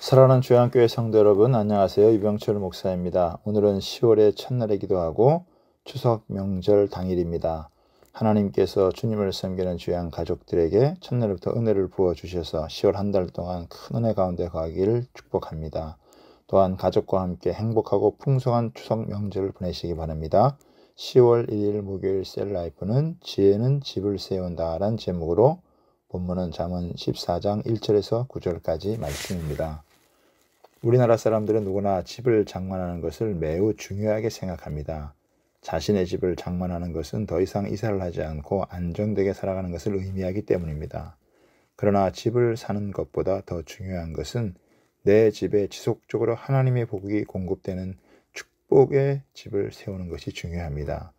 사랑하는 주양교회 성도 여러분, 안녕하세요. 유병철 목사입니다. 오늘은 10월의 첫날의 기도하고 추석 명절 당일입니다. 하나님께서 주님을 섬기는 주양 가족들에게 첫날부터 은혜를 부어주셔서 10월 한 달 동안 큰 은혜 가운데 거하기를 축복합니다. 또한 가족과 함께 행복하고 풍성한 추석 명절을 보내시기 바랍니다. 10월 1일 목요일 셀라이프는 지혜는 집을 세운다 라는 제목으로 본문은 잠언 14장 1절에서 9절까지 말씀입니다. 우리나라 사람들은 누구나 집을 장만하는 것을 매우 중요하게 생각합니다. 자신의 집을 장만하는 것은 더 이상 이사를 하지 않고 안정되게 살아가는 것을 의미하기 때문입니다. 그러나 집을 사는 것보다 더 중요한 것은 내 집에 지속적으로 하나님의 복이 공급되는 축복의 집을 세우는 것이 중요합니다.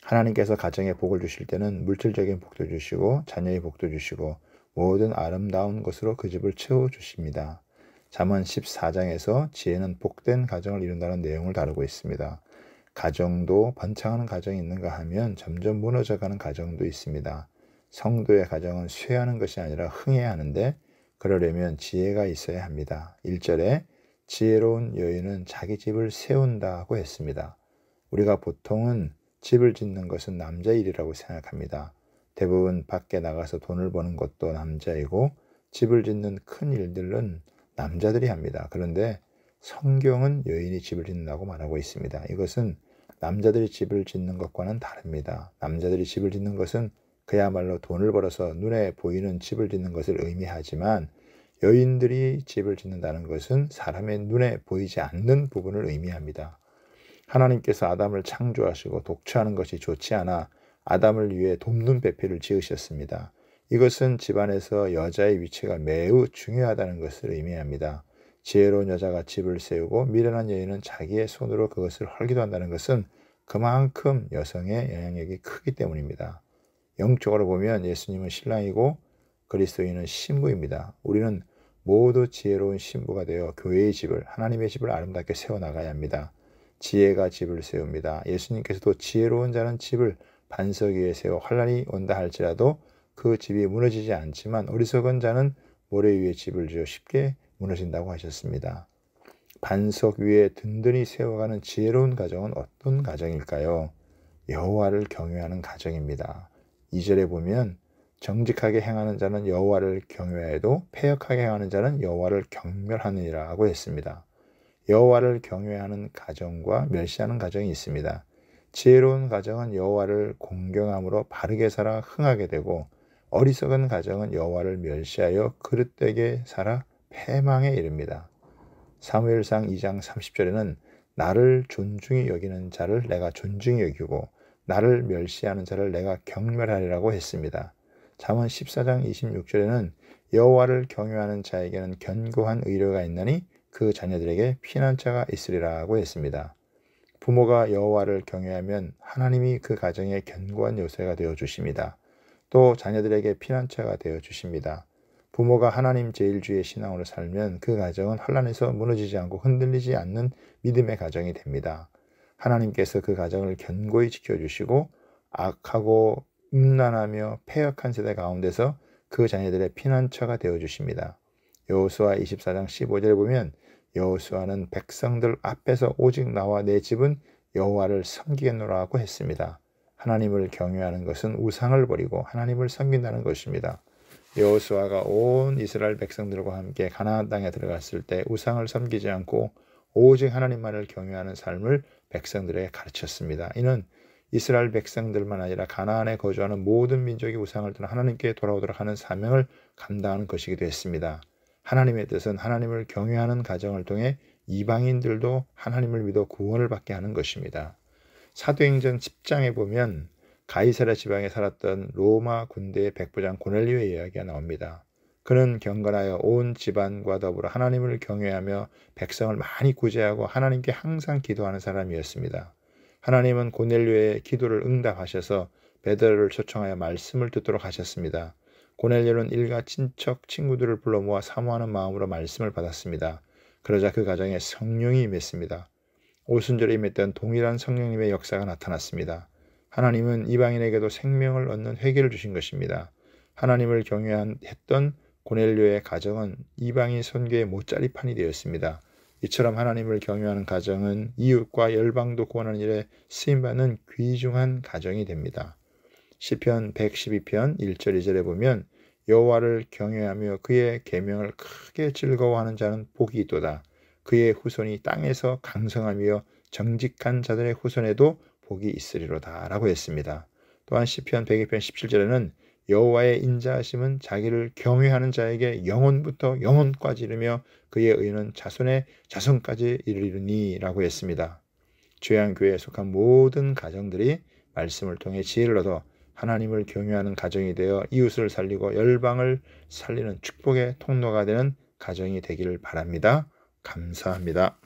하나님께서 가정에 복을 주실 때는 물질적인 복도 주시고 자녀의 복도 주시고 모든 아름다운 것으로 그 집을 채워주십니다. 잠언 14장에서 지혜는 복된 가정을 이룬다는 내용을 다루고 있습니다. 가정도 번창하는 가정이 있는가 하면 점점 무너져가는 가정도 있습니다. 성도의 가정은 쇠하는 것이 아니라 흥해야 하는데 그러려면 지혜가 있어야 합니다. 1절에 지혜로운 여인은 자기 집을 세운다고 했습니다. 우리가 보통은 집을 짓는 것은 남자 일이라고 생각합니다. 대부분 밖에 나가서 돈을 버는 것도 남자이고 집을 짓는 큰 일들은 남자들이 합니다. 그런데 성경은 여인이 집을 짓는다고 말하고 있습니다. 이것은 남자들이 집을 짓는 것과는 다릅니다. 남자들이 집을 짓는 것은 그야말로 돈을 벌어서 눈에 보이는 집을 짓는 것을 의미하지만 여인들이 집을 짓는다는 것은 사람의 눈에 보이지 않는 부분을 의미합니다. 하나님께서 아담을 창조하시고 독처하는 것이 좋지 않아 아담을 위해 돕는 배필을 지으셨습니다. 이것은 집안에서 여자의 위치가 매우 중요하다는 것을 의미합니다. 지혜로운 여자가 집을 세우고 미련한 여인은 자기의 손으로 그것을 헐기도 한다는 것은 그만큼 여성의 영향력이 크기 때문입니다. 영적으로 보면 예수님은 신랑이고 그리스도인은 신부입니다. 우리는 모두 지혜로운 신부가 되어 교회의 집을, 하나님의 집을 아름답게 세워나가야 합니다. 지혜가 집을 세웁니다. 예수님께서도 지혜로운 자는 집을 반석 위에 세워 환난이 온다 할지라도 그 집이 무너지지 않지만 어리석은 자는 모래 위에 집을 지어 쉽게 무너진다고 하셨습니다. 반석 위에 든든히 세워가는 지혜로운 가정은 어떤 가정일까요? 여호와를 경외하는 가정입니다. 2절에 보면 정직하게 행하는 자는 여호와를 경외해도 패역하게 행하는 자는 여호와를 경멸하느니라고 했습니다. 여호와를 경외하는 가정과 멸시하는 가정이 있습니다. 지혜로운 가정은 여호와를 공경함으로 바르게 살아 흥하게 되고 어리석은 가정은 여호와를 멸시하여 그릇되게 살아 패망에 이릅니다. 사무엘상 2장 30절에는 나를 존중히 여기는 자를 내가 존중히 여기고 나를 멸시하는 자를 내가 경멸하리라고 했습니다. 잠언 14장 26절에는 여호와를 경외하는 자에게는 견고한 의뢰가 있나니 그 자녀들에게 피난처가 있으리라고 했습니다. 부모가 여호와를 경외하면 하나님이 그 가정의 견고한 요새가 되어 주십니다. 또 자녀들에게 피난처가 되어 주십니다. 부모가 하나님 제일주의 신앙으로 살면 그 가정은 환난에서 무너지지 않고 흔들리지 않는 믿음의 가정이 됩니다. 하나님께서 그 가정을 견고히 지켜주시고 악하고 음란하며 패역한 세대 가운데서 그 자녀들의 피난처가 되어 주십니다. 여호수아 24장 15절에 보면 여호수아는 백성들 앞에서 오직 나와 내 집은 여호와를 섬기겠노라고 했습니다. 하나님을 경외하는 것은 우상을 버리고 하나님을 섬긴다는 것입니다. 여호수아가 온 이스라엘 백성들과 함께 가나안 땅에 들어갔을 때 우상을 섬기지 않고 오직 하나님만을 경외하는 삶을 백성들에게 가르쳤습니다. 이는 이스라엘 백성들만 아니라 가나안에 거주하는 모든 민족이 우상을 떠나 하나님께 돌아오도록 하는 사명을 감당하는 것이기도 했습니다. 하나님의 뜻은 하나님을 경외하는 가정을 통해 이방인들도 하나님을 믿어 구원을 받게 하는 것입니다. 사도행전 10장에 보면 가이사랴 지방에 살았던 로마 군대의 백부장 고넬료의 이야기가 나옵니다. 그는 경건하여 온 집안과 더불어 하나님을 경외하며 백성을 많이 구제하고 하나님께 항상 기도하는 사람이었습니다. 하나님은 고넬료의 기도를 응답하셔서 베드로를 초청하여 말씀을 듣도록 하셨습니다. 고넬료는 일가 친척 친구들을 불러 모아 사모하는 마음으로 말씀을 받았습니다. 그러자 그 가정에 성령이 임했습니다. 오순절에 임했던 동일한 성령님의 역사가 나타났습니다. 하나님은 이방인에게도 생명을 얻는 회개를 주신 것입니다. 하나님을 경외했던 고넬료의 가정은 이방인 선교의 못자리판이 되었습니다. 이처럼 하나님을 경외하는 가정은 이웃과 열방도 구원하는 일에 쓰임받는 귀중한 가정이 됩니다. 시편 112편 1절 2절에 보면 여호와를 경외하며 그의 계명을 크게 즐거워하는 자는 복이 있도다. 그의 후손이 땅에서 강성하며 정직한 자들의 후손에도 복이 있으리로다 라고 했습니다. 또한 시편 102편 17절에는 여호와의 인자하심은 자기를 경외하는 자에게 영혼부터 영혼까지 이르며 그의 의는 자손의 자손까지 이르리니 라고 했습니다. 죄양교회에 속한 모든 가정들이 말씀을 통해 지혜를 얻어 하나님을 경외하는 가정이 되어 이웃을 살리고 열방을 살리는 축복의 통로가 되는 가정이 되기를 바랍니다. 감사합니다.